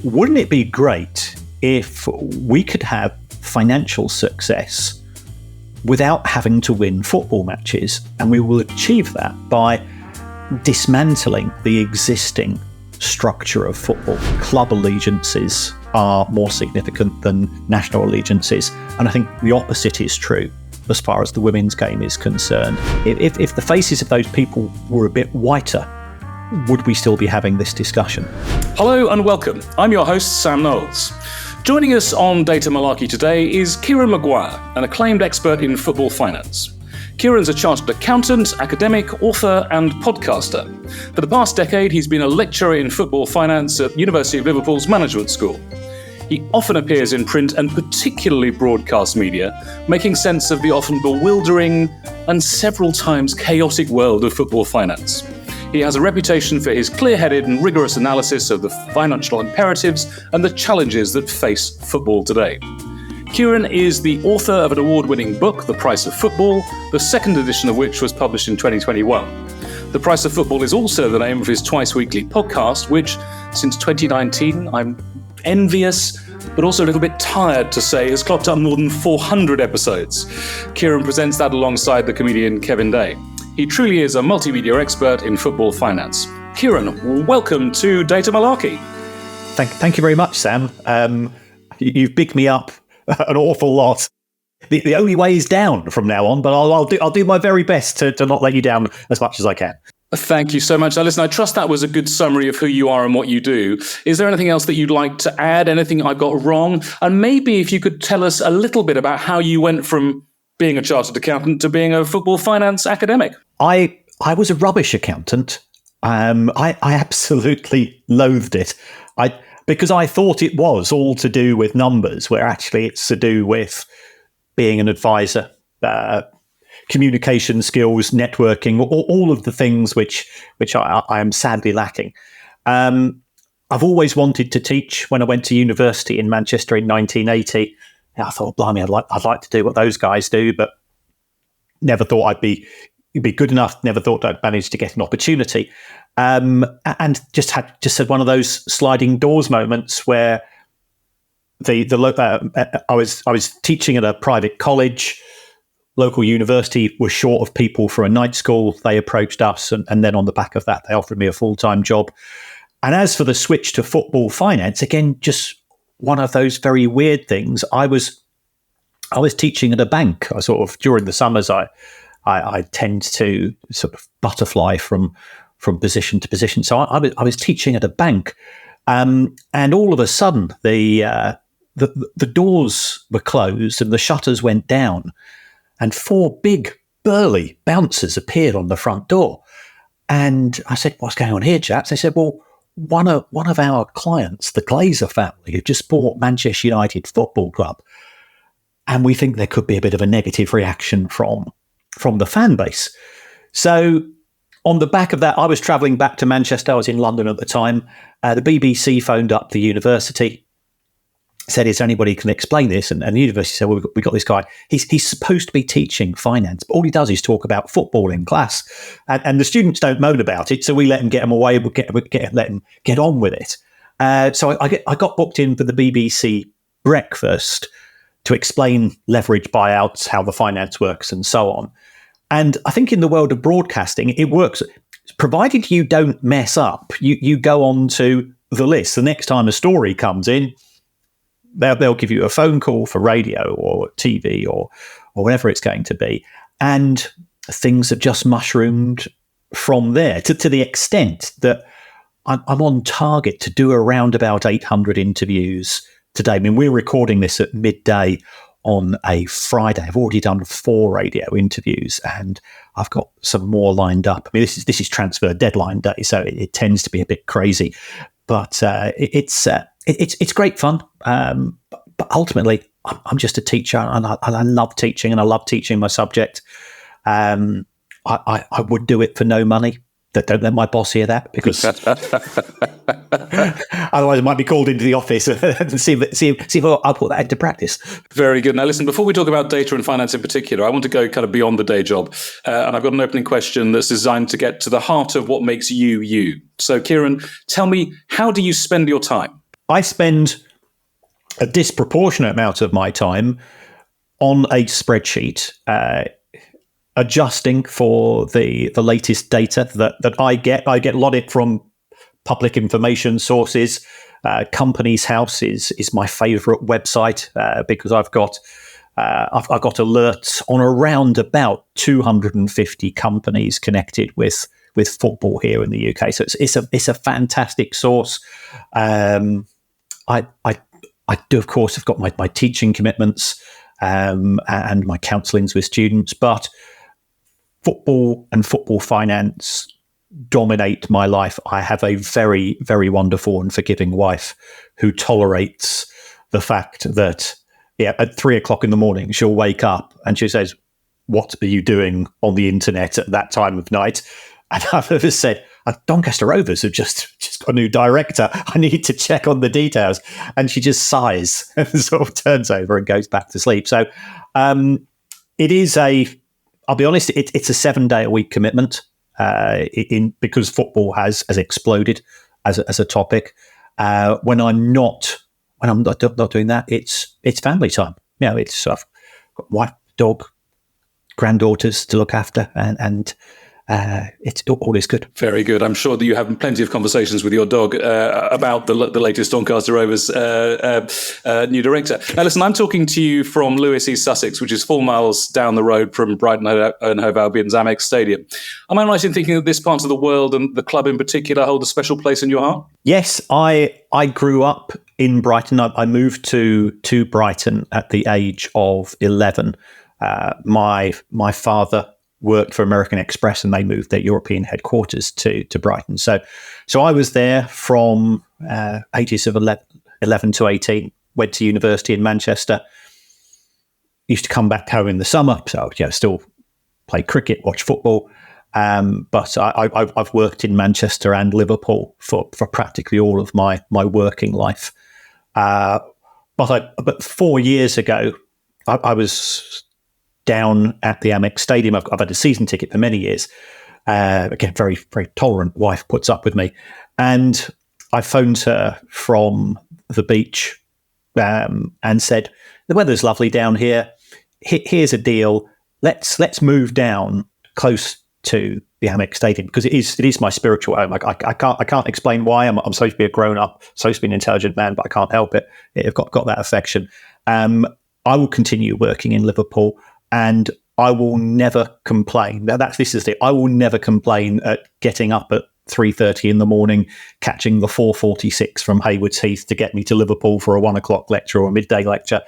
Wouldn't it be great if we could have financial success without having to win football matches? And we will achieve that by dismantling the existing structure of football. Club allegiances are more significant than national allegiances. And I think the opposite is true as far as the women's game is concerned. If the faces of those people were a bit whiter, would we still be having this discussion? Hello and welcome. I'm your host, Sam Knowles. Joining us on Data Malarkey today is Kieran Maguire, an acclaimed expert in football finance. Kieran's a chartered accountant, academic, author and podcaster. For the past decade, he's been a lecturer in football finance at University of Liverpool's Management School. He often appears in print and particularly broadcast media, making sense of the often bewildering and several times chaotic world of football finance. He has a reputation for his clear-headed and rigorous analysis of the financial imperatives and the challenges that face football today. Kieran is the author of an award-winning book, The Price of Football, the second edition of which was published in 2021. The Price of Football is also the name of his twice-weekly podcast, which, since 2019, I'm envious, but also a little bit tired to say, has clocked up more than 400 episodes. Kieran presents that alongside the comedian Kevin Day. He truly is a multimedia expert in football finance. Kieran, welcome to Data Malarkey. Thank you very much, Sam. You've bigged me up an awful lot. The only way is down from now on, but I'll do my very best to not let you down as much as I can. Thank you so much. Now, listen, I trust that was a good summary of who you are and what you do. Is there anything else that you'd like to add? Anything I got wrong? And maybe if you could tell us a little bit about how you went from being a chartered accountant to being a football finance academic. I was a rubbish accountant. I absolutely loathed it. Because I thought it was all to do with numbers, where actually it's to do with being an advisor, communication skills, networking, all of the things which I am sadly lacking. I've always wanted to teach. When I went to university in Manchester in 1980, I thought, blimey, I'd like to do what those guys do, but never thought I'd be good enough. Never thought I'd manage to get an opportunity, and just had one of those sliding doors moments where I was teaching at a private college. Local university was short of people for a night school. They approached us, and then on the back of that, they offered me a full-time job. And as for the switch to football finance, again, just one of those very weird things. I was teaching at a bank. I sort of, during the summers, I tend to sort of butterfly from position to position. So I was teaching at a bank, and all of a sudden the doors were closed and the shutters went down, and four big burly bouncers appeared on the front door. And I said, "What's going on here, chaps?" They said, "Well, one of our clients, the Glazer family, have just bought Manchester United Football Club, and we think there could be a bit of a negative reaction from the fan base." So on the back of that, I was travelling back to Manchester. I was in London at the time. The BBC phoned up the university, said, "Is there anybody who can explain this?" And the university said, "Well, we've got this guy. He's supposed to be teaching finance, but all he does is talk about football in class. And the students don't moan about it, so we let him get him away. Let him get on with it." So I got booked in for the BBC breakfast to explain leverage buyouts, how the finance works, and so on. And I think in the world of broadcasting, it works. Provided you don't mess up, you go on to the list. The next time a story comes in, they'll give you a phone call for radio or TV or whatever it's going to be. And things have just mushroomed from there to the extent that I'm on target to do around about 800 interviews today. I mean, we're recording this at midday on a Friday. I've already done 4 radio interviews, and I've got some more lined up. I mean, this is transfer deadline day, so it tends to be a bit crazy, but it's great fun. But ultimately, I'm just a teacher, and I love teaching, and I love teaching my subject. I would do it for no money. Don't let my boss hear that, because otherwise I might be called into the office and see if I'll put that into practice. Very good. Now, listen, before we talk about data and finance in particular, I want to go kind of beyond the day job. And I've got an opening question that's designed to get to the heart of what makes you, you. So, Kieran, tell me, how do you spend your time? I spend a disproportionate amount of my time on a spreadsheet, adjusting for the latest data that I get. I get a lot of it from public information sources. Companies House is my favourite website because I've got alerts on around about 250 companies connected with football here in the UK. So it's a fantastic source. I do, of course, have got my teaching commitments and my counsellings with students, but football and football finance dominate my life. I have a very, very wonderful and forgiving wife who tolerates the fact that at 3:00 in the morning, she'll wake up and she says, "What are you doing on the internet at that time of night?" And I've ever said, "Doncaster Rovers have just got a new director. I need to check on the details." And she just sighs and sort of turns over and goes back to sleep. So it is I'll be honest, it's a 7-day-a-week commitment because football has exploded as a topic. When I'm not doing that, it's family time. It's I've got wife, dog, granddaughters to look after, and it's all is good. Very good. I'm sure that you have plenty of conversations with your dog about the latest Doncaster Rovers new director. Now, listen, I'm talking to you from Lewes, East Sussex, which is 4 miles down the road from Brighton and Hove Albion's Amex Stadium. Am I right in thinking that this part of the world and the club in particular hold a special place in your heart? Yes, I grew up in Brighton. I moved to Brighton at the age of 11. My father worked for American Express, and they moved their European headquarters to Brighton. So I was there from ages of 11 to 18. Went to university in Manchester. Used to come back home in the summer, so still play cricket, watch football. But I've worked in Manchester and Liverpool for practically all of my working life. But 4 years ago, I was down at the Amex Stadium. I've had a season ticket for many years. Again, very, very tolerant wife puts up with me. And I phoned her from the beach and said, "The weather's lovely down here. Here's a deal. Let's move down close to the Amex Stadium because it is my spiritual home. I can't explain why. I'm supposed to be a grown up, supposed to be an intelligent man, but I can't help it. I've got that affection. I will continue working in Liverpool, and I will never complain. I will never complain at getting up at 3:30 in the morning, catching the 4:46 from Haywards Heath to get me to Liverpool for a 1:00 lecture or a midday lecture."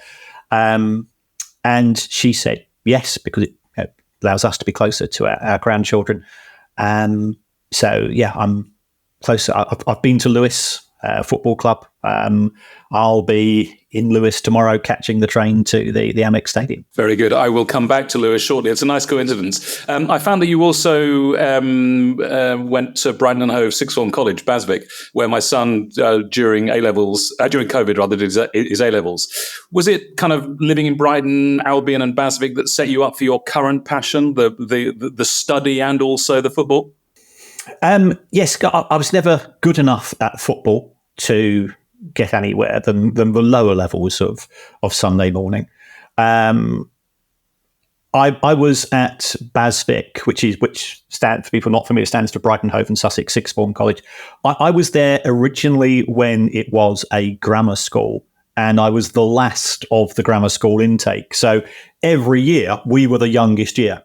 And she said yes, because it allows us to be closer to our grandchildren. So yeah, I'm closer. I've been to Lewes Football Club. I'll be in Lewes tomorrow catching the train to the Amex Stadium. Very good. I will come back to Lewes shortly. It's a nice coincidence. I found that you also went to Brighton and Hove Sixth Form College, Basvic, where my son during COVID rather did his A-levels. Was it kind of living in Brighton, Albion and Basvic that set you up for your current passion, the study and also the football? Yes, I was never good enough at football to get anywhere than the lower levels of Sunday morning. I was at Basvic, which stands for people not familiar, stands for Brighton, Hove and Sussex Sixth Form College. I was there originally when it was a grammar school, and I was the last of the grammar school intake. So every year we were the youngest year,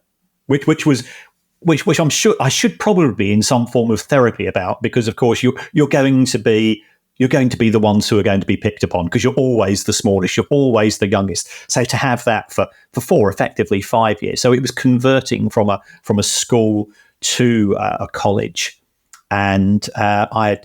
which I'm sure I should probably be in some form of therapy about, because of course you're going to be the ones who are going to be picked upon because you're always the smallest, you're always the youngest. So to have that for 4, effectively 5 years. So it was converting from a school to a college, and I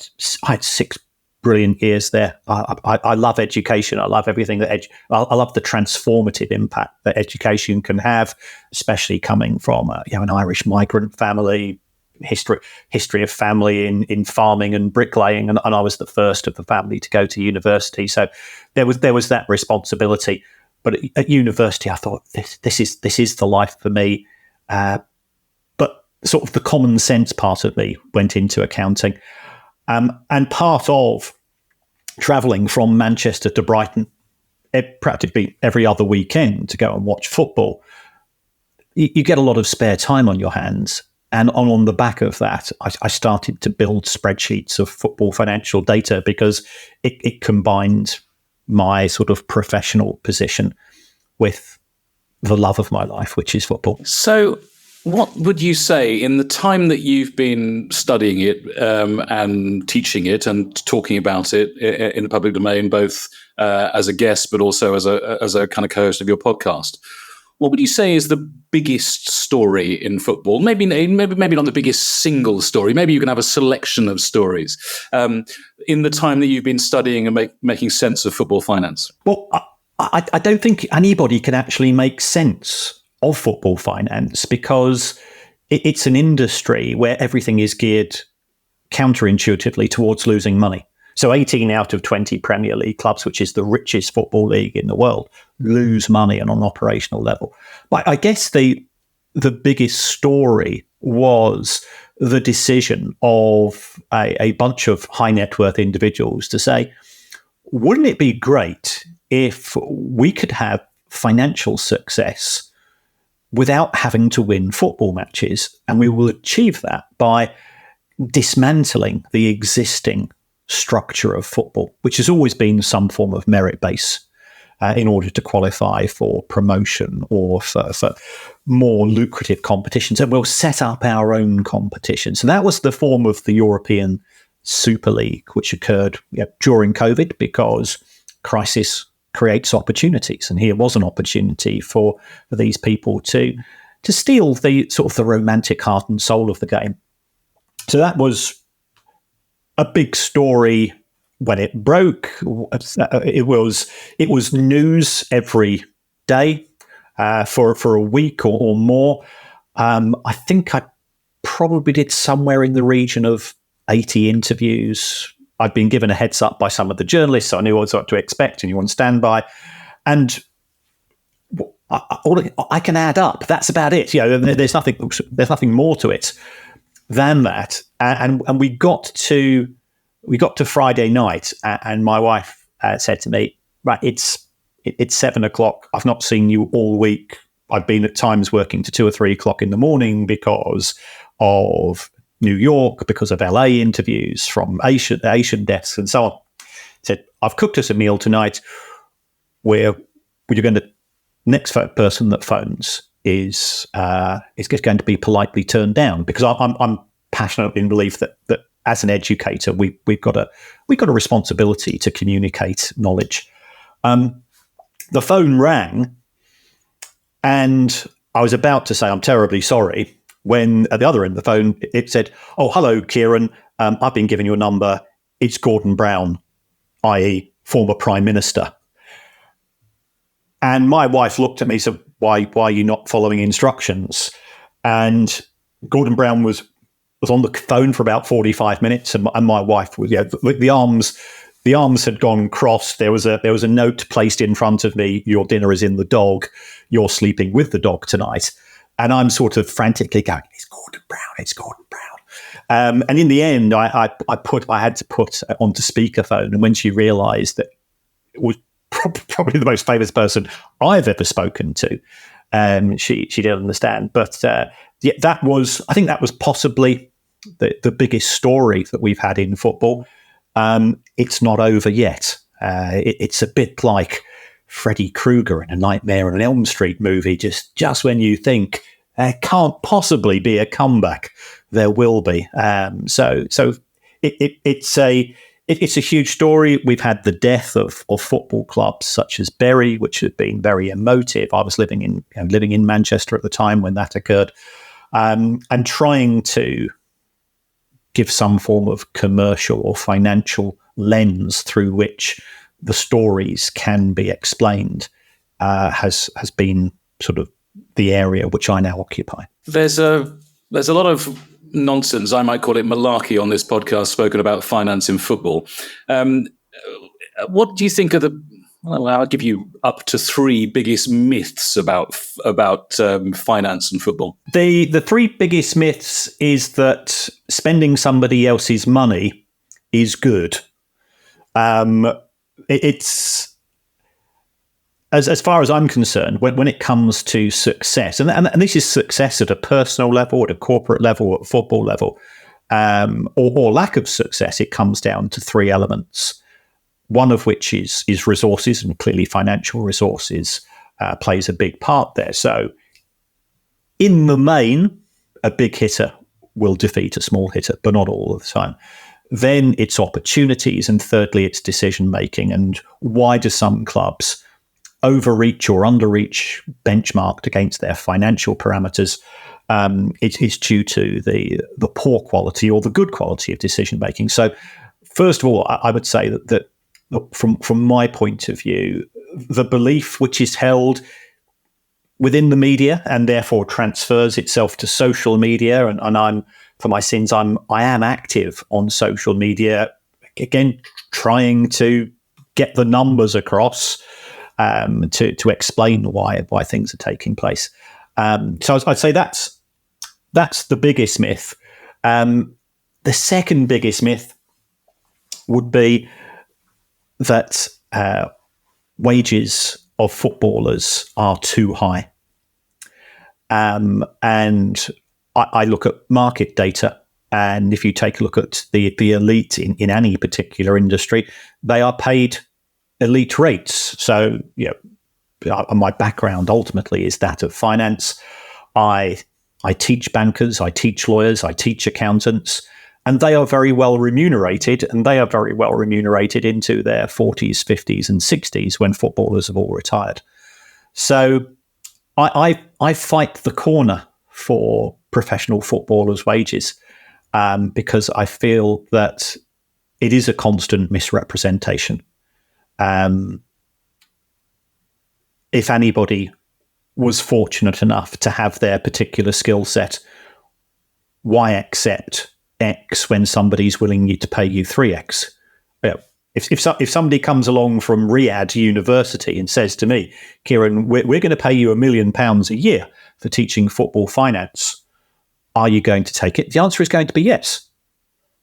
had 6 brilliant years there. I love education. I love everything that I love the transformative impact that education can have, especially coming from an Irish migrant family. History of family in farming and bricklaying, and I was the first of the family to go to university. So there was that responsibility. But at university, I thought this is the life for me. But sort of the common sense part of me went into accounting, and part of travelling from Manchester to Brighton practically every other weekend to go and watch football, you get a lot of spare time on your hands. And on the back of that, I started to build spreadsheets of football financial data because it combined my sort of professional position with the love of my life, which is football. So what would you say in the time that you've been studying it and teaching it and talking about it in the public domain, both as a guest but also as a kind of co-host of your podcast? What would you say is the biggest story in football? Maybe not the biggest single story. Maybe you can have a selection of stories in the time that you've been studying and making sense of football finance. Well, I don't think anybody can actually make sense of football finance because it's an industry where everything is geared counterintuitively towards losing money. So 18 out of 20 Premier League clubs, which is the richest football league in the world, lose money on an operational level. But I guess the biggest story was the decision of a bunch of high net worth individuals to say, wouldn't it be great if we could have financial success without having to win football matches? And we will achieve that by dismantling the existing structure of football, which has always been some form of merit base in order to qualify for promotion or for more lucrative competitions. And we'll set up our own competition. So that was the form of the European Super League, which occurred during COVID because crisis creates opportunities. And here was an opportunity for these people to steal the sort of the romantic heart and soul of the game. So that was a big story when it broke. It was news every day for a week or more. I think I probably did somewhere in the region of 80 interviews. I'd been given a heads up by some of the journalists, so I knew what to expect, and you on standby. And I can add up. That's about it. There's nothing more to it than that. And we got to Friday night, and my wife said to me, "Right, it's 7:00. I've not seen you all week. I've been at times working to 2 or 3 o'clock in the morning because of New York, because of LA interviews from Asian desks and so on." Said, "I've cooked us a meal tonight where you're going to next person that phones is just going to be politely turned down, because I'm passionate in belief that as an educator we've got a responsibility to communicate knowledge." The phone rang, and I was about to say I'm terribly sorry when at the other end of the phone it said, "Oh, hello, Kieran. I've been given your number. It's Gordon Brown, i.e. former Prime Minister." And my wife looked at me and said, why are you not following instructions? And Gordon Brown was on the phone for about 45 minutes, and my wife was, the arms had gone crossed. There was a note placed in front of me: "Your dinner is in the dog. You're sleeping with the dog tonight." And I'm sort of frantically going, "It's Gordon Brown. It's Gordon Brown." And in the end, I had to put onto speakerphone. And when she realised that it was probably the most famous person I've ever spoken to, she didn't understand. But I think that was possibly the biggest story that we've had in football. It's not over yet. It's a bit like Freddy Krueger in A Nightmare on Elm Street movie. Just when you think there can't possibly be a comeback, there will be. So it's a huge story. We've had the death of football clubs such as Bury, which had been very emotive. I was living in Manchester at the time when that occurred, and trying to give some form of commercial or financial lens through which the stories can be explained has been sort of the area which I now occupy. There's a lot of nonsense, I might call it malarkey, on this podcast spoken about finance in football. What do you think are I'll give you up to 3 biggest myths about finance and football? The 3 biggest myths is that spending somebody else's money is good. It's as far as I'm concerned, when it comes to success, and this is success at a personal level, at a corporate level, at a football level, or lack of success, it comes down to three elements. One of which is resources, and clearly financial resources plays a big part there. So, in the main, a big hitter will defeat a small hitter, but not all of the time. Then it's opportunities, and thirdly, it's decision making. And why do some clubs overreach or underreach benchmarked against their financial parameters? It is due to the poor quality or the good quality of decision making. So, first of all, I would say that from my point of view, the belief which is held within the media and therefore transfers itself to social media, and I'm, for my sins, I am active on social media, again trying to get the numbers across, to explain why things are taking place. So I'd say that's the biggest myth. The second biggest myth would be that wages of footballers are too high. And I look at market data, and if you take a look at the elite in any particular industry, they are paid elite rates. So, my background ultimately is that of finance. I teach bankers, I teach lawyers, I teach accountants, and they are very well remunerated, and they are very well remunerated into their 40s, 50s, and 60s when footballers have all retired. So I fight the corner for professional footballers' wages, because I feel that it is a constant misrepresentation. If anybody was fortunate enough to have their particular skill set, why accept X when somebody's willing to pay you 3X? If somebody comes along from Riyadh University and says to me, Kieran, we're going to pay you £1 million a year for teaching football finance, are you going to take it? The answer is going to be yes,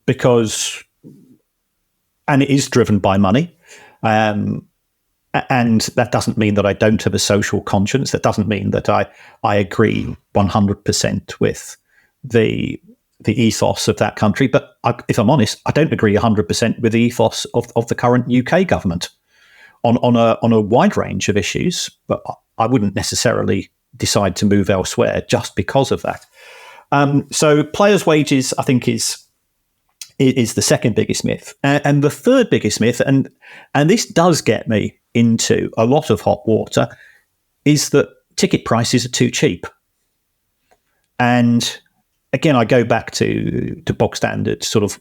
and it is driven by money. And that doesn't mean that I don't have a social conscience. That doesn't mean that I agree 100% with the ethos of that country. But if I'm honest, I don't agree 100% with the ethos of the current UK government on a wide range of issues. But I wouldn't necessarily decide to move elsewhere just because of that. So players' wages, I think, is the second biggest myth. And the third biggest myth, and this does get me into a lot of hot water, is that ticket prices are too cheap. And again, I go back to bog standard sort of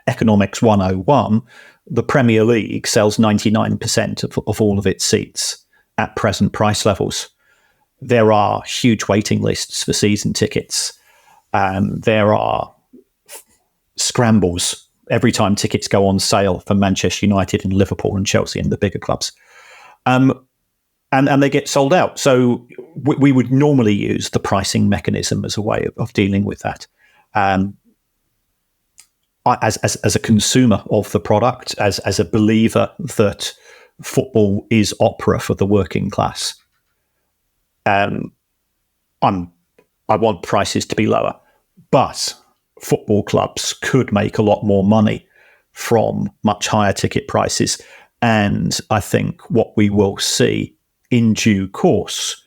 economics 101. The Premier League sells 99% of all of its seats at present price levels. There are huge waiting lists for season tickets. There are scrambles every time tickets go on sale for Manchester United and Liverpool and Chelsea and the bigger clubs. And they get sold out. So we would normally use the pricing mechanism as a way of dealing with that. As a consumer of the product, as a believer that football is opera for the working class, I want prices to be lower. But football clubs could make a lot more money from much higher ticket prices. And I think what we will see in due course,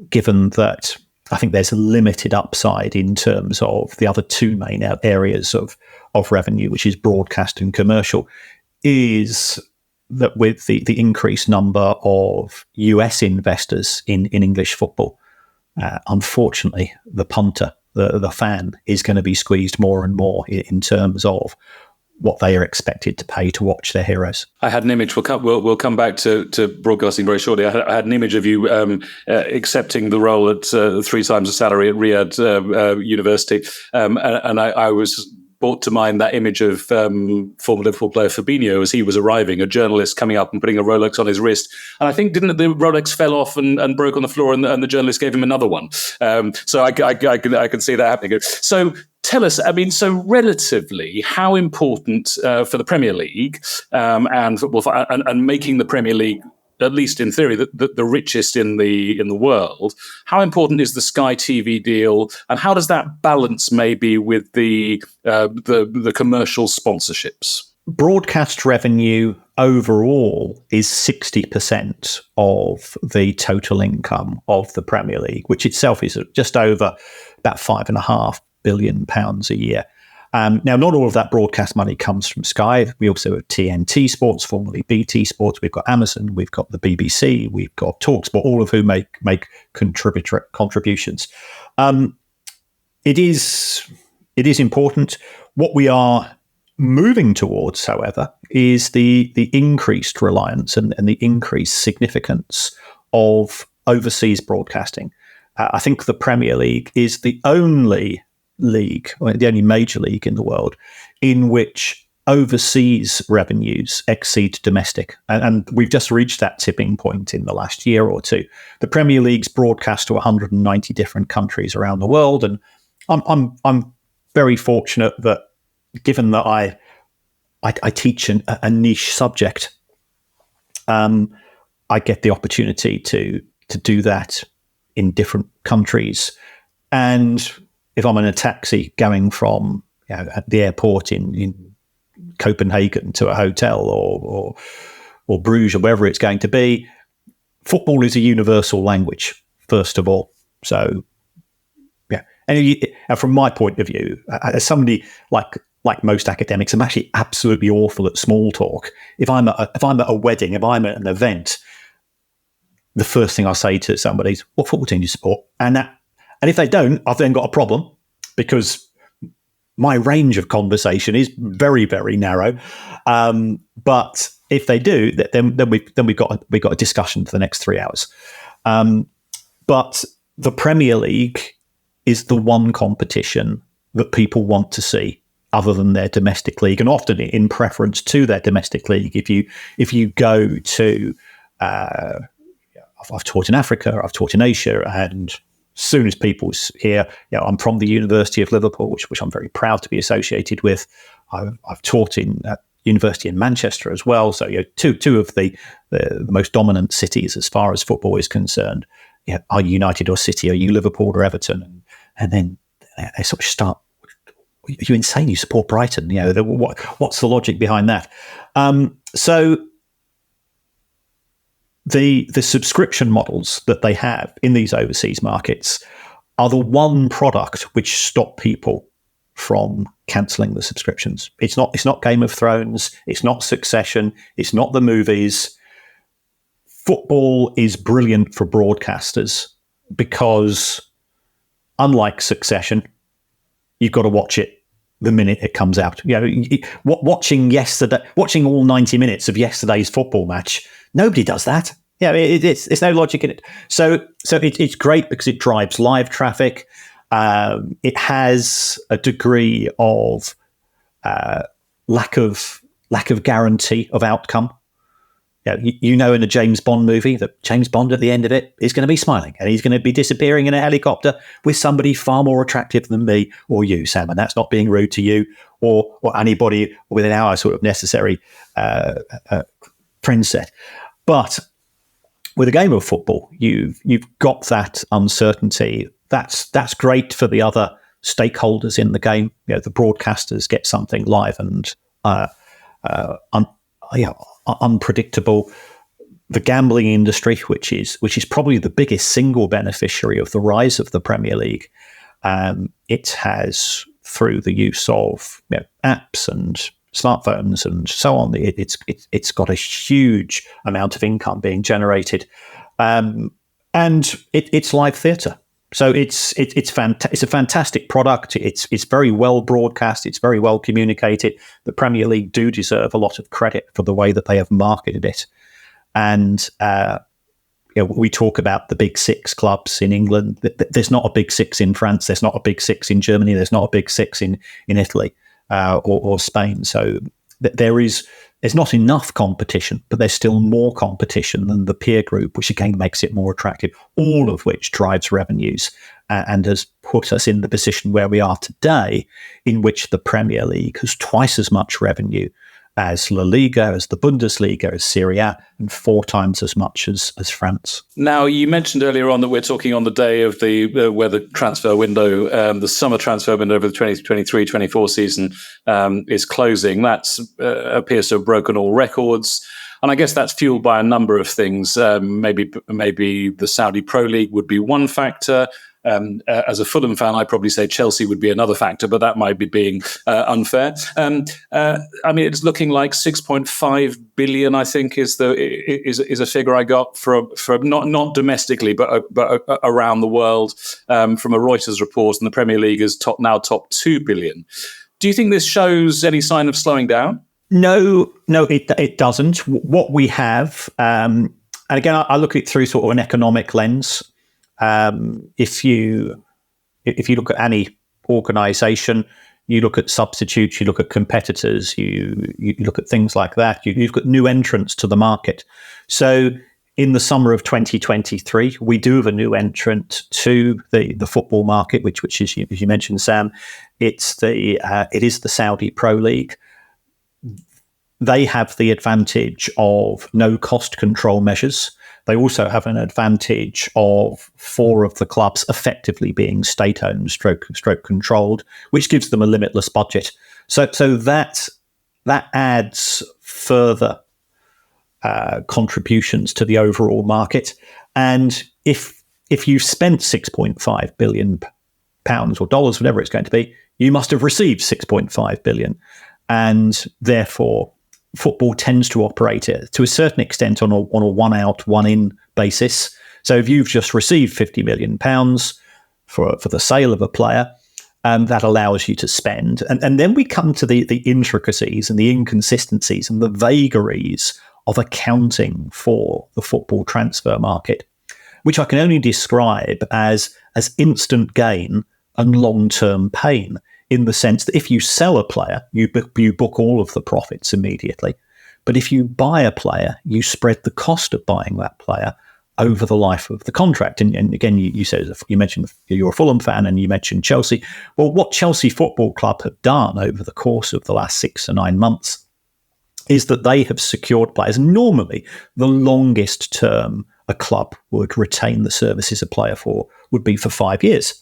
given that I think there's a limited upside in terms of the other two main areas of revenue, which is broadcast and commercial, is that with the increased number of US investors in English football, unfortunately, the punter, the fan, is going to be squeezed more and more in terms of what they are expected to pay to watch their heroes. I had an image. We'll come back to broadcasting very shortly. I had an image of you accepting the role at 3 times the salary at Riyadh University, and I was brought to mind that image of former Liverpool player Fabinho as he was arriving, a journalist coming up and putting a Rolex on his wrist. And I think, didn't the Rolex fell off and broke on the floor, and the journalist gave him another one. So I can see that happening. So tell us, I mean, so relatively, how important for the Premier League and football and making the Premier League, at least in theory, the richest in the world, how important is the Sky TV deal, and how does that balance maybe with the commercial sponsorships? Broadcast revenue overall is 60% of the total income of the Premier League, which itself is just over about £5.5 billion a year. Now, not all of that broadcast money comes from Sky. We also have TNT Sports, formerly BT Sports. We've got Amazon. We've got the BBC. We've got TalkSport, all of whom make contributions. It is important. What we are moving towards, however, is the increased reliance and the increased significance of overseas broadcasting. I think the Premier League is the only league, or the only major league in the world, in which overseas revenues exceed domestic. And we've just reached that tipping point in the last year or two. The Premier League's broadcast to 190 different countries around the world. And I'm very fortunate that, given that I teach a niche subject, I get the opportunity to do that in different countries. And if I'm in a taxi going from at the airport in Copenhagen to a hotel or Bruges or wherever it's going to be, football is a universal language, first of all. So, yeah. And from my point of view, as somebody like most academics, I'm actually absolutely awful at small talk. If I'm at a wedding, if I'm at an event, the first thing I say to somebody is, "What football team do you support?" And if they don't, I've then got a problem, because my range of conversation is very, very narrow. But if they do, then we've got a discussion for the next 3 hours. But the Premier League is the one competition that people want to see, other than their domestic league, and often in preference to their domestic league. If you go to, I've taught in Africa, I've taught in Asia, and as soon as people hear, I'm from the University of Liverpool, which I'm very proud to be associated with. I've taught in University in Manchester as well. So two of the most dominant cities as far as football is concerned. Are you United or City? Are you Liverpool or Everton? And then they sort of start, "Are you insane? You support Brighton?" What's the logic behind that? So the subscription models that they have in these overseas markets are the one product which stop people from cancelling the subscriptions. It's not Game of Thrones. It's not Succession. It's not the movies. Football is brilliant for broadcasters because, unlike Succession, you've got to watch it the minute it comes out. Watching all 90 minutes of yesterday's football match, nobody does that. It's no logic in it. So it's great because it drives live traffic. It has a degree of lack of guarantee of outcome. In a James Bond movie that James Bond at the end of it is going to be smiling, and he's going to be disappearing in a helicopter with somebody far more attractive than me or you, Sam. And that's not being rude to you or anybody within our sort of necessary friend set. But with a game of football, you've got that uncertainty. That's great for the other stakeholders in the game. The broadcasters get something live and unpredictable. The gambling industry, which is probably the biggest single beneficiary of the rise of the Premier League, it has, through the use of apps and smartphones and so on, it's got a huge amount of income being generated, and it's live theatre. So it's a fantastic product. It's very well broadcast. It's very well communicated. The Premier League do deserve a lot of credit for the way that they have marketed it. And we talk about the big six clubs in England. There's not a big six in France. There's not a big six in Germany. There's not a big six in Italy or Spain. So there's not enough competition, but there's still more competition than the peer group, which again makes it more attractive, all of which drives revenues and has put us in the position where we are today, in which the Premier League has twice as much revenue as La Liga, as the Bundesliga, as Serie A, and 4 times as much as France. Now, you mentioned earlier on that we're talking on the day of where the transfer window, the summer transfer window over the 2023-24 season is closing. That appears to have broken all records. And I guess that's fueled by a number of things. Maybe the Saudi Pro League would be one factor. As a Fulham fan, I'd probably say Chelsea would be another factor, but that might be being unfair. It's looking like 6.5 billion. I think is a figure I got from not domestically, but around the world from a Reuters report, and the Premier League is top 2 billion. Do you think this shows any sign of slowing down? No, it doesn't. What we have, and again, I look at it through sort of an economic lens. If you look at any organisation, you look at substitutes, you look at competitors, you look at things like that. You look at new entrants to the market. So in the summer of 2023, we do have a new entrant to the football market, which is, as you mentioned, Sam, it is the Saudi Pro League. They have the advantage of no cost control measures. They also have an advantage of 4 of the clubs effectively being state-owned, stroke controlled, which gives them a limitless budget. So that adds further contributions to the overall market. And if you've spent £6.5 billion or dollars, whatever it's going to be, you must have received £6.5 billion, and therefore football tends to operate to a certain extent on a one out, one in basis. So if you've just received £50 million for the sale of a player, that allows you to spend. And then we come to the intricacies and the inconsistencies and the vagaries of accounting for the football transfer market, which I can only describe as instant gain and long-term pain, in the sense that if you sell a player, you book all of the profits immediately. But if you buy a player, you spread the cost of buying that player over the life of the contract. And again, you said, you mentioned you're a Fulham fan and you mentioned Chelsea. Well, what Chelsea Football Club have done over the course of the last 6 to 9 months is that they have secured players. Normally, the longest term a club would retain the services a player for would be for 5 years.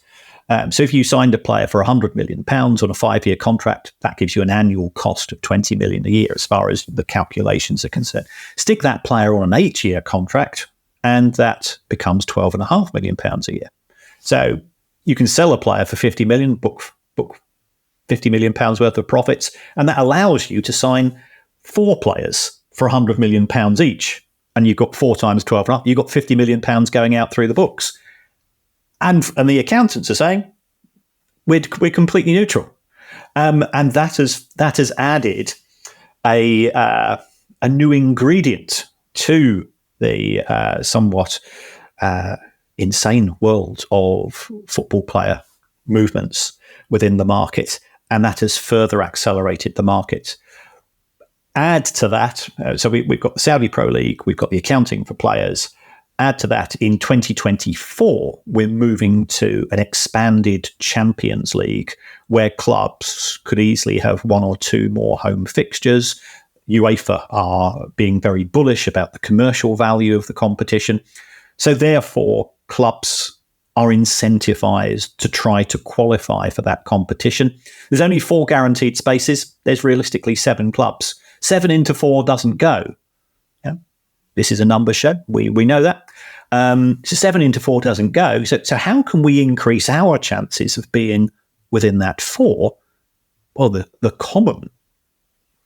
So if you signed a player for £100 million on a 5-year contract, that gives you an annual cost of £20 million a year as far as the calculations are concerned. Stick that player on an 8-year contract, and that becomes £12.5 million a year. So you can sell a player for £50 million, book £50 million worth of profits, and that allows you to sign 4 players for £100 million each. And you've got 4 times 12.5, you've got £50 million going out through the books. And the accountants are saying we're completely neutral, and that has added a new ingredient to the somewhat insane world of football player movements within the market, and that has further accelerated the market. Add to that, so we've got the Saudi Pro League, we've got the accounting for players. Add to that, in 2024, we're moving to an expanded Champions League where clubs could easily have 1 or 2 more home fixtures. UEFA are being very bullish about the commercial value of the competition. So therefore, clubs are incentivized to try to qualify for that competition. There's only 4 guaranteed spaces. There's realistically 7 clubs. 7 into 4 doesn't go. This is a numbers show. We know that. So 7 into 4 doesn't go. So how can we increase our chances of being within that 4? Well, the common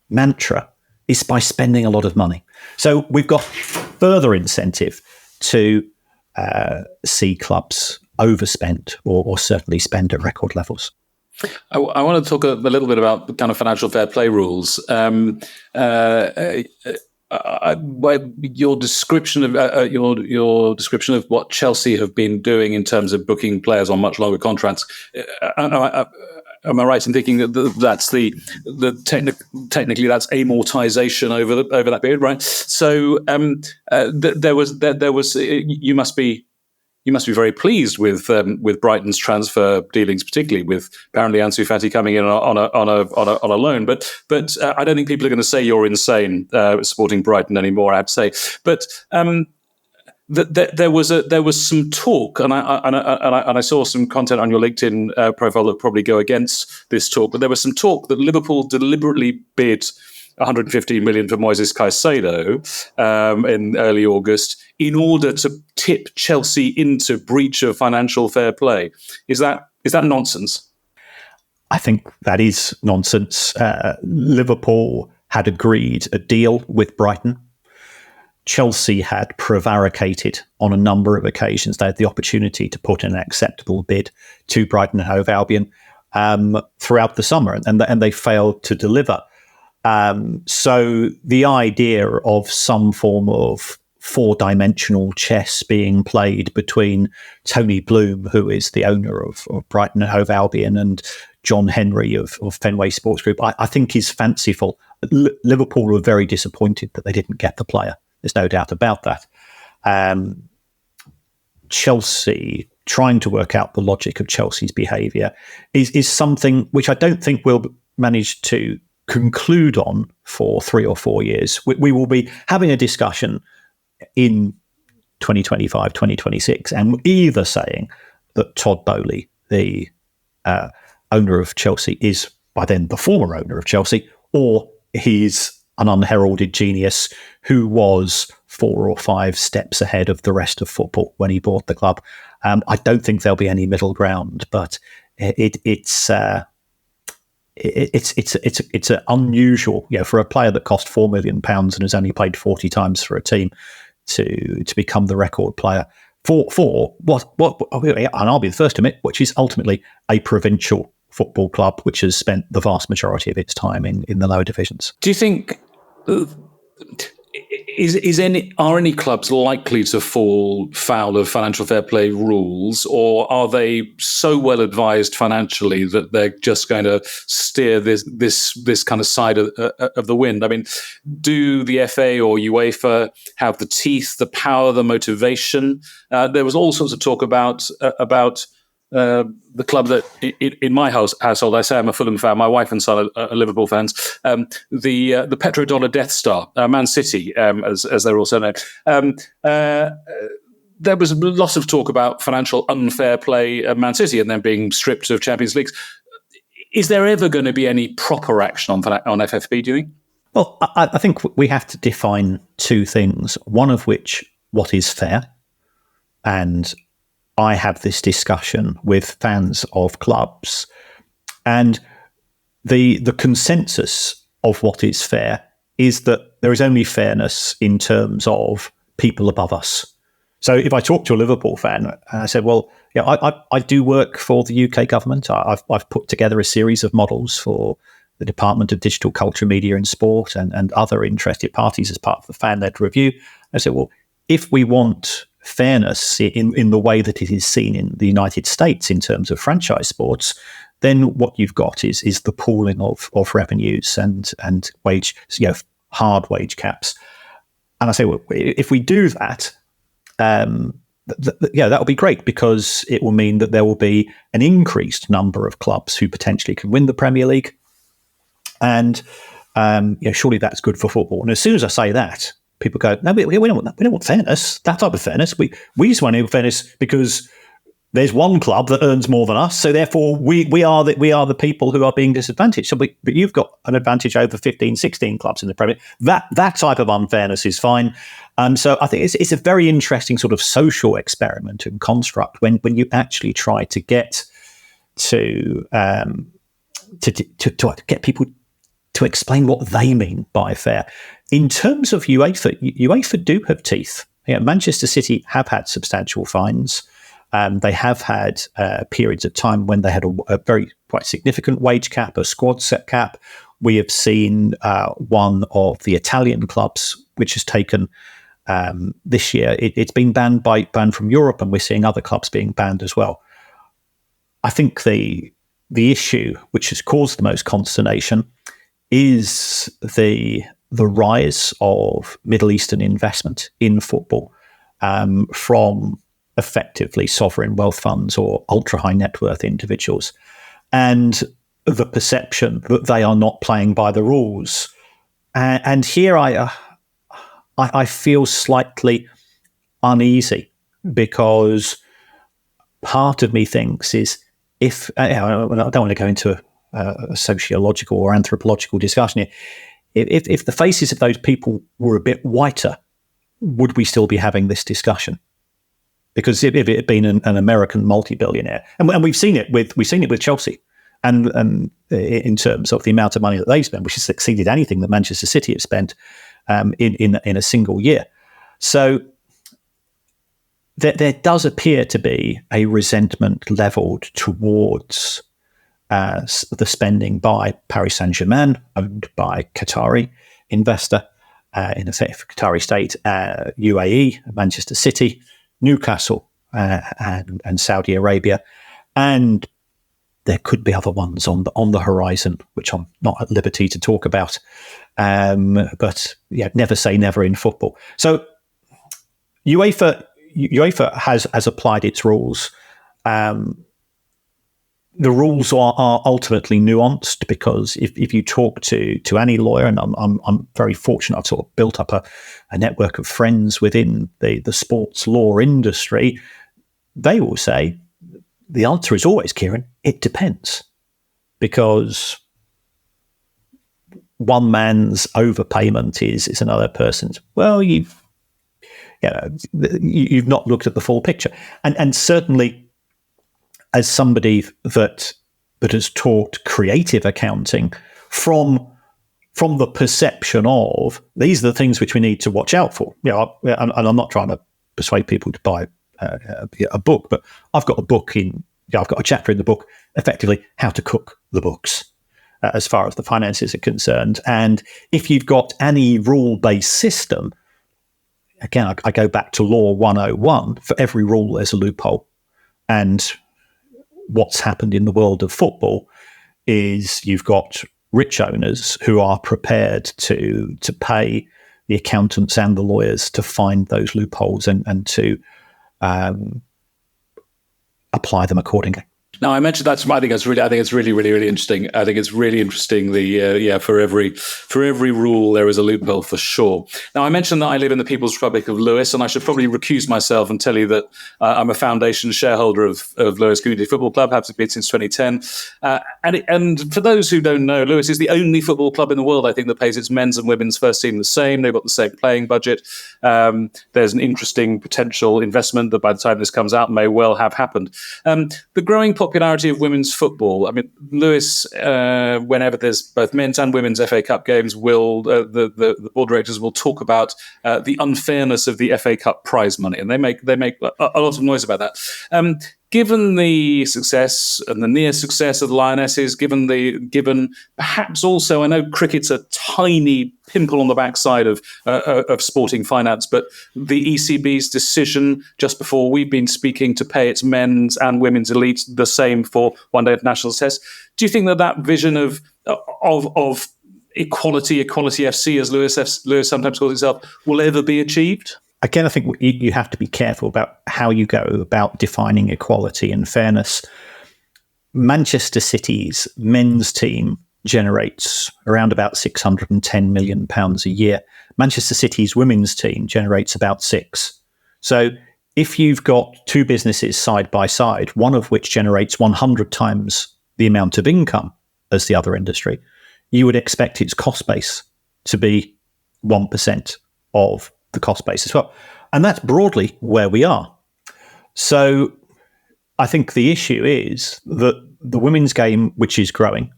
mantra is by spending a lot of money. So we've got further incentive to see clubs overspend or certainly spend at record levels. I want to talk a little bit about the kind of financial fair play rules. Your description of what Chelsea have been doing in terms of booking players on much longer contracts, Am I right in thinking that that's technically that's amortization over that period, right? So there was you must be very pleased with Brighton's transfer dealings, particularly with apparently Ansu Fati coming in on a loan. But I don't think people are going to say you're insane supporting Brighton anymore. I have to say, but. There was some talk, and I saw some content on your LinkedIn profile that probably go against this talk. But there was some talk that Liverpool deliberately bid 115 million for Moises Caicedo in early August in order to tip Chelsea into breach of financial fair play. Is that nonsense? I think that is nonsense. Liverpool had agreed a deal with Brighton. Chelsea had prevaricated on a number of occasions. They had the opportunity to put in an acceptable bid to Brighton and Hove Albion throughout the summer, and they failed to deliver. So the idea of some form of four-dimensional chess being played between Tony Bloom, who is the owner of Brighton and Hove Albion, and John Henry of Fenway Sports Group, I think is fanciful. Liverpool were very disappointed that they didn't get the player. There's no doubt about that. Chelsea, trying to work out the logic of Chelsea's behaviour is something which I don't think we'll manage to conclude on for 3 or 4 years. We will be having a discussion in 2025, 2026, and either saying that Todd Boehly, the owner of Chelsea, is by then the former owner of Chelsea, or he's an unheralded genius who was 4 or 5 steps ahead of the rest of football when he bought the club. I don't think there'll be any middle ground, but it's an unusual, for a player that cost £4 million and has only played 40 times for a team to become the record player for what, and I'll be the first to admit, which is ultimately a provincial football club which has spent the vast majority of its time in the lower divisions. Do you think are any clubs likely to fall foul of financial fair play rules, or are they so well advised financially that they're just going to steer this kind of side of the wind? I mean, do the FA or UEFA have the teeth, the power, the motivation? There was all sorts of talk about the club that in my household, I say I'm a Fulham fan, my wife and son are Liverpool fans, the petrodollar Death Star, Man City, as they're also known. There was lots of talk about financial unfair play at Man City and then being stripped of Champions Leagues. Is there ever going to be any proper action on FFP, do you think? Well, I think we have to define two things, one of which, what is fair, and I have this discussion with fans of clubs, and the consensus of what is fair is that there is only fairness in terms of people above us. So if I talk to a Liverpool fan and I said, well, I do work for the UK government. I've put together a series of models for the Department of Digital Culture, Media and Sport and other interested parties as part of the fan-led review. I said, well, if we want fairness in the way that it is seen in the United States in terms of franchise sports, then what you've got is the pooling of revenues and wage, hard wage caps. And I say, well, if we do that, that'll be great, because it will mean that there will be an increased number of clubs who potentially can win the Premier League, and surely that's good for football. And as soon as I say that, people go, no, we don't want fairness, that type of fairness. We just want fairness because there's one club that earns more than us, so therefore we are the people who are being disadvantaged. So, but you've got an advantage over 15, 16 clubs in the Premier League. That type of unfairness is fine. So I think it's a very interesting sort of social experiment and construct when you actually try to get to get people to explain what they mean by fair. In terms of UEFA do have teeth. Manchester City have had substantial fines. They have had periods of time when they had a very quite significant wage cap, a squad set cap. We have seen one of the Italian clubs, which has taken this year. It's been banned from Europe, and we're seeing other clubs being banned as well. I think the the issue which has caused the most consternation is the rise of Middle Eastern investment in football from effectively sovereign wealth funds or ultra high net worth individuals, and the perception that they are not playing by the rules. And here I feel slightly uneasy, because part of me thinks is, if I don't want to go into a sociological or anthropological discussion here, if the faces of those people were a bit whiter, would we still be having this discussion? Because if it had been an American multi-billionaire, and we've seen it with Chelsea, and in terms of the amount of money that they spent, which has exceeded anything that Manchester City have spent in a single year. So there does appear to be a resentment levelled towards the spending by Paris Saint-Germain, owned by Qatari investor, in effect Qatari state, UAE, Manchester City, Newcastle, and Saudi Arabia, and there could be other ones on the horizon, which I'm not at liberty to talk about. But yeah, never say never in football. So UEFA has applied its rules. The rules are ultimately nuanced, because if you talk to any lawyer, and I'm very fortunate, I've sort of built up a network of friends within the sports law industry, they will say the answer is always, Kieran, it depends. Because one man's overpayment is another person's. Well, you've not looked at the full picture, and certainly, as somebody that has taught creative accounting, from the perception of these are the things which we need to watch out for. And I'm not trying to persuade people to buy a book, but I've got a book I've got a chapter in the book, effectively how to cook the books, as far as the finances are concerned. And if you've got any rule-based system, again, I go back to Law 101. For every rule, there's a loophole. And what's happened in the world of football is you've got rich owners who are prepared to pay the accountants and the lawyers to find those loopholes and to apply them accordingly. Now, I mentioned that. I think it's really, really, really interesting. I think it's really interesting. For every rule there is a loophole, for sure. Now, I mentioned that I live in the People's Republic of Lewes, and I should probably recuse myself and tell you that I'm a foundation shareholder of Lewes Community Football Club. Have been since 2010. And for those who don't know, Lewes is the only football club in the world, I think, that pays its men's and women's first team the same. They've got the same playing budget. There's an interesting potential investment that, by the time this comes out, may well have happened. The growing popularity of women's football. I mean, Lewes, whenever there's both men's and women's FA Cup games, will the board directors will talk about the unfairness of the FA Cup prize money, and they make a lot of noise about that. Given the success and the near success of the Lionesses, given perhaps also, I know cricket's a tiny pimple on the backside of sporting finance, but the ECB's decision just before we've been speaking to pay its men's and women's elites the same for one day international tests. Do you think that vision of equality FC, as Lewes sometimes calls itself, will ever be achieved? Again, I think you have to be careful about how you go about defining equality and fairness. Manchester City's men's team generates around about £610 million a year. Manchester City's women's team generates about £6 million. So if you've got two businesses side by side, one of which generates 100 times the amount of income as the other industry, you would expect its cost base to be 1% of the cost base as well. And that's broadly where we are. So I think the issue is that the women's game, which is growing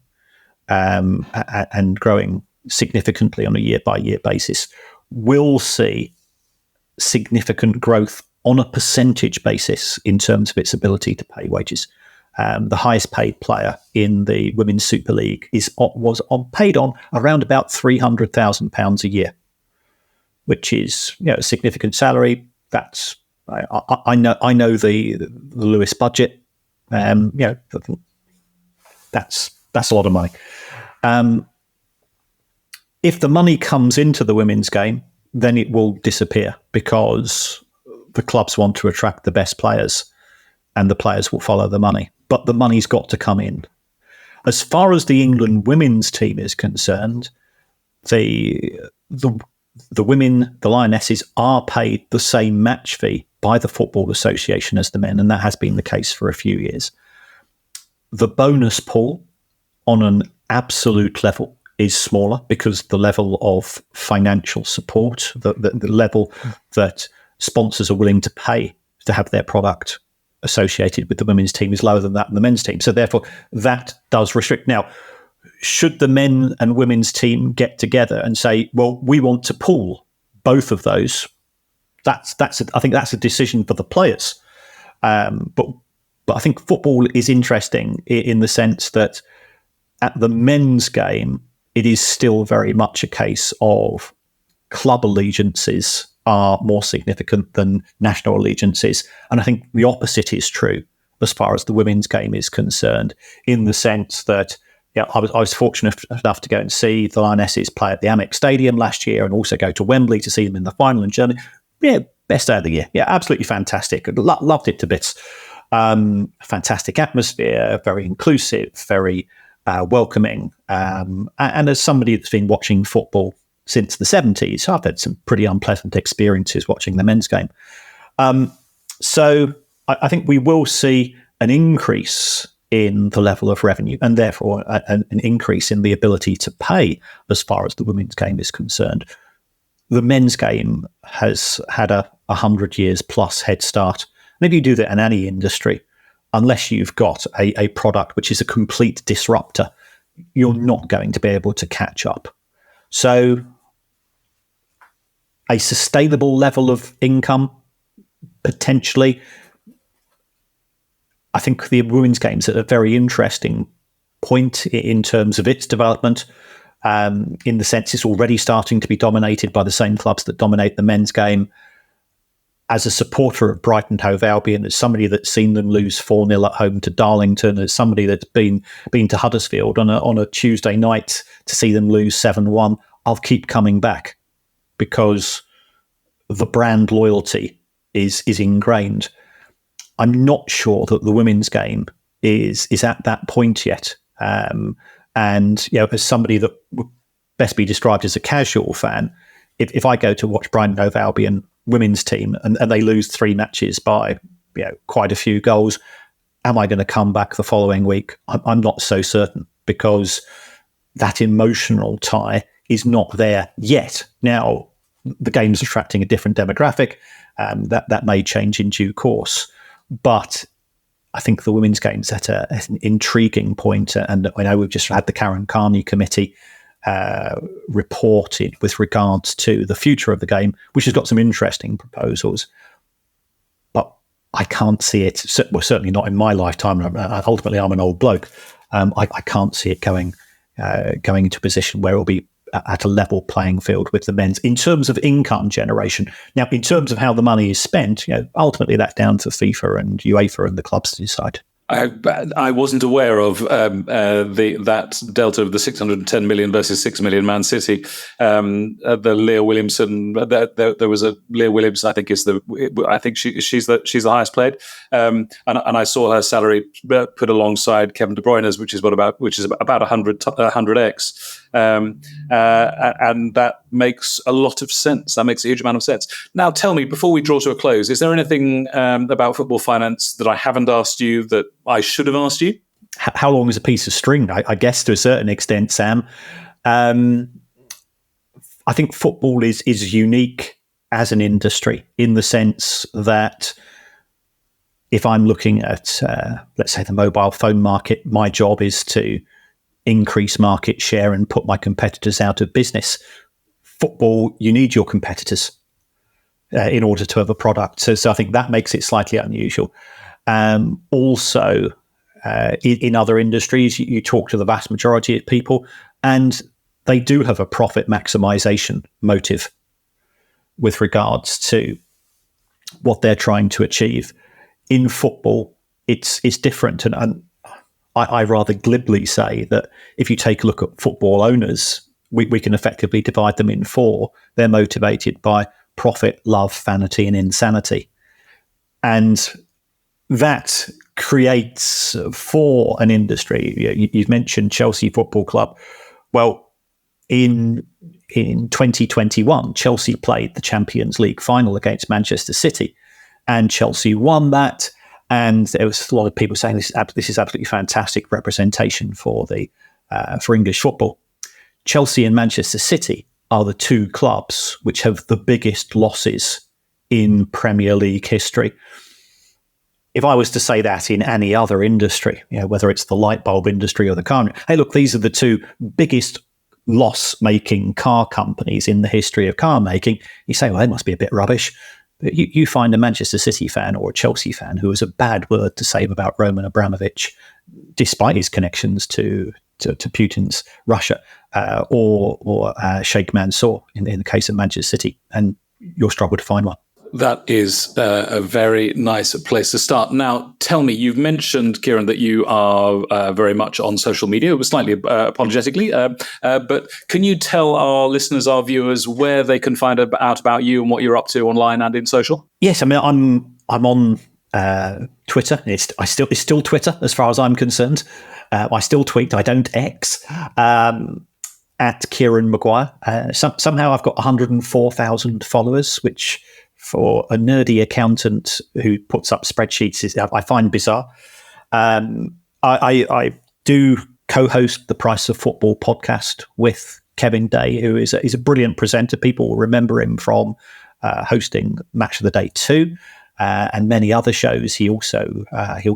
and growing significantly on a year-by-year basis, will see significant growth on a percentage basis in terms of its ability to pay wages. The highest paid player in the Women's Super League was paid on around about £300,000 a year, which is a significant salary. That's I know the Lewes budget. That's a lot of money. If the money comes into the women's game, then it will disappear because the clubs want to attract the best players and the players will follow the money. But the money's got to come in. As far as the England women's team is concerned, the women, the Lionesses, are paid the same match fee by the Football Association as the men, and that has been the case for a few years. The bonus pool on an absolute level is smaller because the level of financial support, the level that sponsors are willing to pay to have their product associated with the women's team is lower than that in the men's team. So therefore, that does restrict. Now, should the men and women's team get together and say, well, we want to pool both of those, I think that's a decision for the players. But I think football is interesting in the sense that at the men's game, it is still very much a case of club allegiances are more significant than national allegiances. And I think the opposite is true as far as the women's game is concerned, in the sense that I was fortunate enough to go and see the Lionesses play at the Amex Stadium last year and also go to Wembley to see them in the final in Germany. Yeah, best day of the year. Yeah, absolutely fantastic. Loved it to bits. Fantastic atmosphere, very inclusive, very welcoming. And as somebody that's been watching football since the 70s, I've had some pretty unpleasant experiences watching the men's game. So I think we will see an increase in the level of revenue and therefore an increase in the ability to pay as far as the women's game is concerned. The men's game has had a 100 years plus head start. And if you do that in any industry, unless you've got a product which is a complete disruptor, you're not going to be able to catch up. So a sustainable level of income, potentially. I think the women's game's at a very interesting point in terms of its development, in the sense it's already starting to be dominated by the same clubs that dominate the men's game. As a supporter of Brighton Hove Albion, as somebody that's seen them lose 4-0 at home to Darlington, as somebody that's been to Huddersfield on a Tuesday night to see them lose 7-1, I'll keep coming back because the brand loyalty is ingrained. I'm not sure that the women's game is at that point yet. And as somebody that would best be described as a casual fan, if I go to watch Brighton Hove Albion women's team and they lose 3 matches by quite a few goals, am I going to come back the following week? I'm not so certain, because that emotional tie is not there yet. Now, the game's attracting a different demographic. That may change in due course. But I think the women's game's at an intriguing point. And I know we've just had the Karen Carney committee reported with regards to the future of the game, which has got some interesting proposals. But I can't see it, well, certainly not in my lifetime. Ultimately, I'm an old bloke. I can't see it going into a position where it'll be at a level playing field with the men's in terms of income generation. Now, in terms of how the money is spent, ultimately that's down to FIFA and UEFA and the clubs to decide. I wasn't aware of that delta of the 610 million versus 6 million Man City. The Leah Williamson, there was a Leah Williamson. I think she's the highest paid, and I saw her salary put alongside Kevin De Bruyne's, which is about 100x. And that makes a lot of sense. That makes a huge amount of sense. Now, tell me, before we draw to a close, is there anything about football finance that I haven't asked you that I should have asked you? How long is a piece of string? I guess to a certain extent, Sam. I think football is unique as an industry in the sense that if I'm looking at, let's say, the mobile phone market, my job is to increase market share and put my competitors out of business. Football, you need your competitors in order to have a product. So I think that makes it slightly unusual. Also, in other industries, you talk to the vast majority of people, and they do have a profit maximization motive with regards to what they're trying to achieve. In football, it's different, and I rather glibly say that if you take a look at football owners, we can effectively divide them in four. They're motivated by profit, love, vanity, and insanity. And that creates for an industry. You've mentioned Chelsea Football Club. Well, in 2021, Chelsea played the Champions League final against Manchester City, and Chelsea won that. And there was a lot of people saying this is absolutely fantastic representation for English football. Chelsea and Manchester City are the two clubs which have the biggest losses in Premier League history. If I was to say that in any other industry, whether it's the light bulb industry or the car, hey, look, these are the two biggest loss-making car companies in the history of car making, you say, well, they must be a bit rubbish. But you find a Manchester City fan or a Chelsea fan who has a bad word to say about Roman Abramovich, despite his connections to Putin's Russia, or Sheikh Mansour in the case of Manchester City, and you'll struggle to find one. That is a very nice place to start. Now, tell me, you've mentioned, Kieran, that you are very much on social media, slightly apologetically, but can you tell our listeners, our viewers, where they can find out about you and what you're up to online and in social? Yes, I mean, I'm on Twitter. It's still Twitter as far as I'm concerned. I still tweet. I don't X. At Kieran Maguire. Somehow I've got 104,000 followers, which for a nerdy accountant who puts up spreadsheets, I find bizarre. I do co-host the Price of Football podcast with Kevin Day, who is a brilliant presenter. People will remember him from hosting Match of the Day 2 and many other shows. He also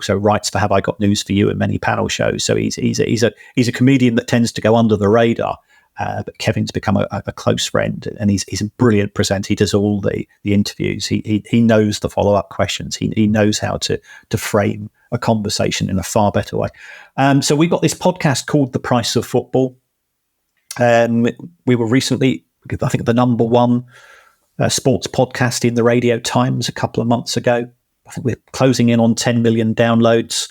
writes for Have I Got News for You and many panel shows. So he's a comedian that tends to go under the radar. But Kevin's become a close friend, and he's a brilliant presenter. He does all the interviews. He knows the follow-up questions. He knows how to frame a conversation in a far better way. So we've got this podcast called The Price of Football. We were recently, I think, the number one sports podcast in the Radio Times a couple of months ago. I think we're closing in on 10 million downloads.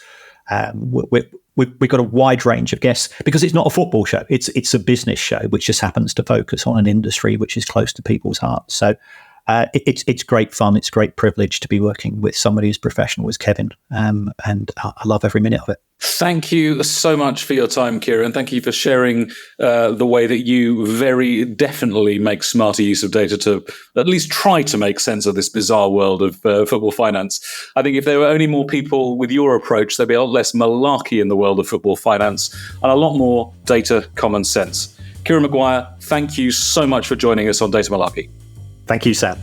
We've got a wide range of guests because it's not a football show. It's a business show, which just happens to focus on an industry which is close to people's hearts. So it's great fun. It's a great privilege to be working with somebody as professional as Kevin, and I love every minute of it. Thank you so much for your time, Kieran. Thank you for sharing the way that you very definitely make smarter use of data to at least try to make sense of this bizarre world of football finance. I think if there were only more people with your approach, there'd be a lot less malarkey in the world of football finance and a lot more data common sense. Kieran Maguire, thank you so much for joining us on Data Malarkey. Thank you, Sam.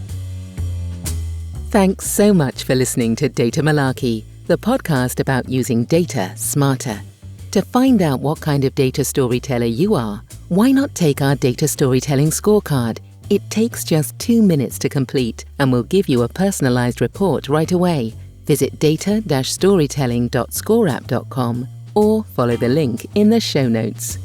Thanks so much for listening to Data Malarkey, the podcast about using data smarter. To find out what kind of data storyteller you are, why not take our data storytelling scorecard? It takes just 2 minutes to complete and will give you a personalized report right away. Visit data-storytelling.scoreapp.com or follow the link in the show notes.